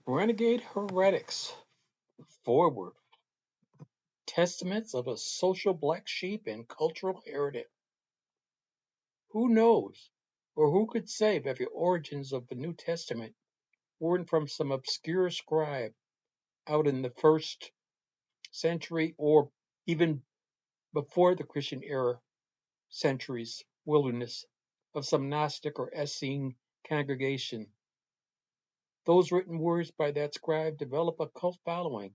Renegade Heretics, Forward, Testaments of a Social Black Sheep and Cultural Heretic. Who knows, or who could say that the origins of the New Testament weren't from some obscure scribe out in the first century or even before the Christian era centuries wilderness of some Gnostic or Essene congregation. Those written words by that scribe develop a cult following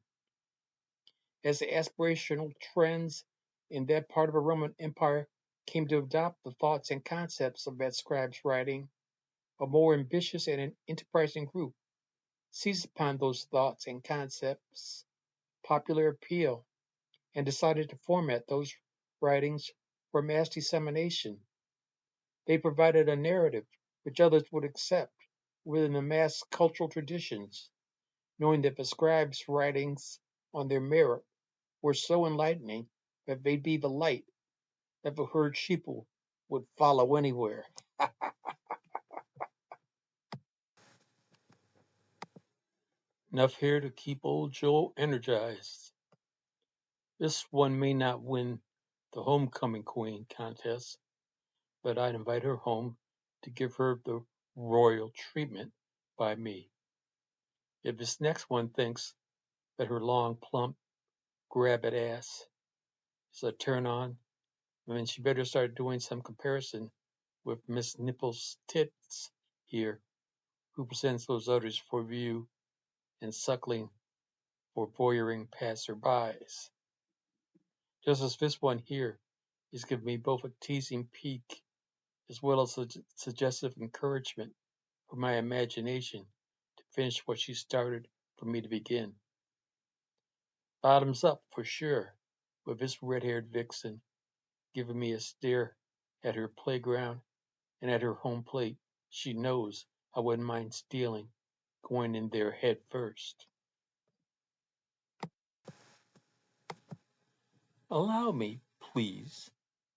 as the aspirational trends in that part of the Roman Empire came to adopt the thoughts and concepts of that scribe's writing. A more ambitious and enterprising group seized upon those thoughts and concepts' popular appeal and decided to format those writings for mass dissemination. They provided a narrative which others would accept within the mass cultural traditions, knowing that the scribes' writings on their merit were so enlightening that they'd be the light that the herd sheeple would follow anywhere. Enough here to keep old Joe energized. This one may not win the Homecoming Queen contest, but I'd invite her home to give her the royal treatment by me. If this next one thinks that her long, plump, grab at ass is a turn on, then she better start doing some comparison with Miss Nipple's tits here, who presents those others for view and suckling for voyeuring passerbys. Just as this one here is giving me both a teasing peek as well as a suggestive encouragement for my imagination to finish what she started for me to begin. Bottoms up for sure, with this red-haired vixen giving me a stare at her playground and at her home plate. She knows I wouldn't mind stealing, going in there head first. Allow me, please,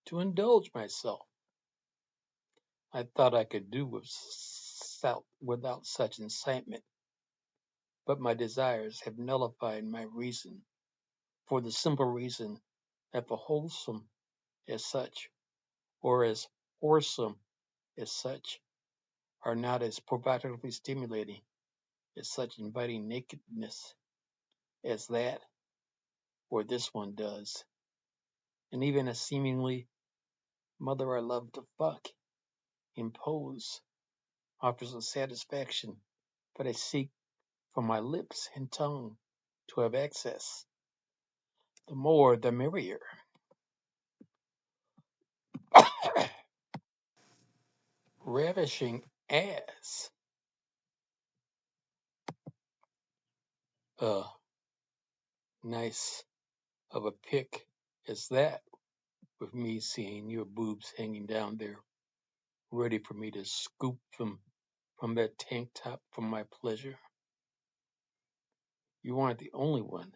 to indulge myself. I thought I could do without such incitement, but my desires have nullified my reason, for the simple reason that the wholesome as such, or as whoresome as such, are not as provocatively stimulating as such inviting nakedness as that or this one does. And even a seemingly mother I love to fuck impose offers a satisfaction that I seek from my lips and tongue to have access. The more the merrier. Ravishing ass. Uh, nice of a pic as that, with me seeing your boobs hanging down there, ready for me to scoop them from that tank top for my pleasure. You aren't the only one.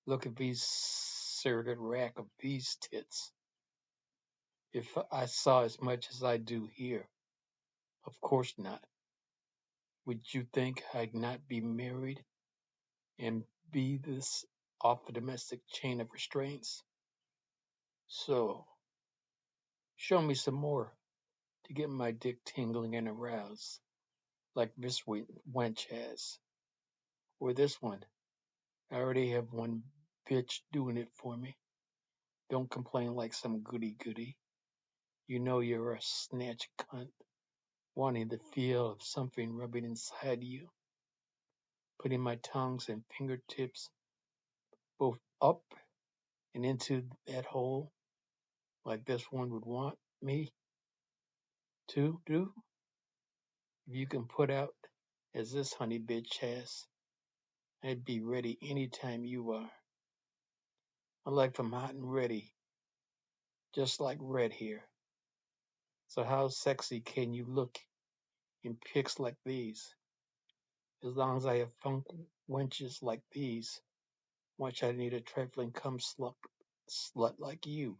Look at these serrated rack of these tits. If I saw as much as I do here, of course not. Would you think I'd not be married and be this off the domestic chain of restraints? So, show me some more to get my dick tingling and aroused, like this wench has. Or this one. I already have one bitch doing it for me. Don't complain like some goody-goody. You know you're a snatch cunt, wanting the feel of something rubbing inside you, putting my tongues and fingertips both up and into that hole, like this one would want me to do. If you can put out as this honey bitch has, I'd be ready any time you are. I like them hot and ready, just like red here. So how sexy can you look in pics like these? As long as I have funk wenches like these, much I need a trifling cum slut like you.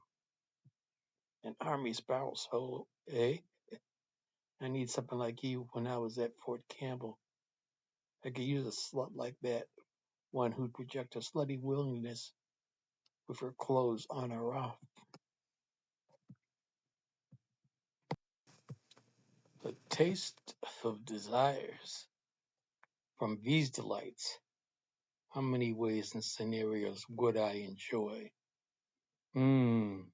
An army spouse hole, eh? I need something like you when I was at Fort Campbell. I could use a slut like that, one who'd project a slutty willingness with her clothes on or off. The taste of desires from these delights. How many ways and scenarios would I enjoy? From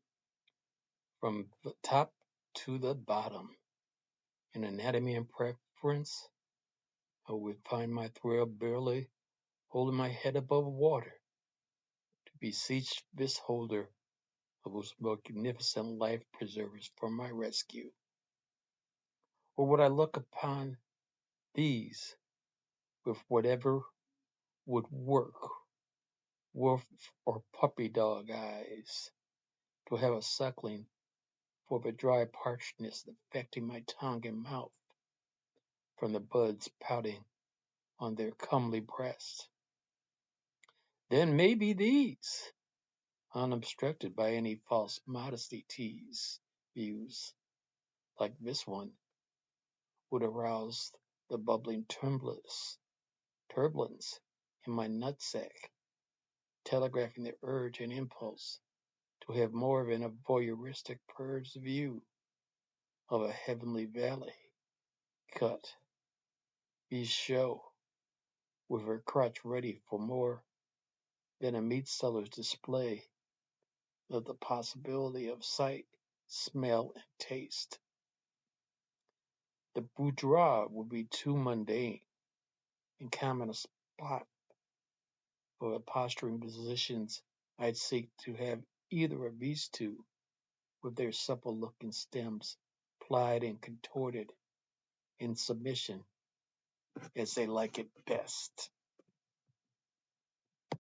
the top to the bottom. In anatomy and preference, I would find my thrill barely holding my head above water to beseech this holder of those magnificent life preservers for my rescue. Or would I look upon these with whatever would work, wolf or puppy dog eyes, to have a suckling for the dry parchedness affecting my tongue and mouth from the buds pouting on their comely breasts? Then maybe these, unobstructed by any false modesty tease, views like this one, would arouse the bubbling turbulence in my nutsack, telegraphing the urge and impulse to have more than a voyeuristic bird's view of a heavenly valley cut. Be show with her crotch ready for more than a meat seller's display of the possibility of sight, smell, and taste. The boudoir would be too mundane and common a spot for the posturing positions I'd seek to have either of these two, with their supple-looking stems plied and contorted in submission as they like it best.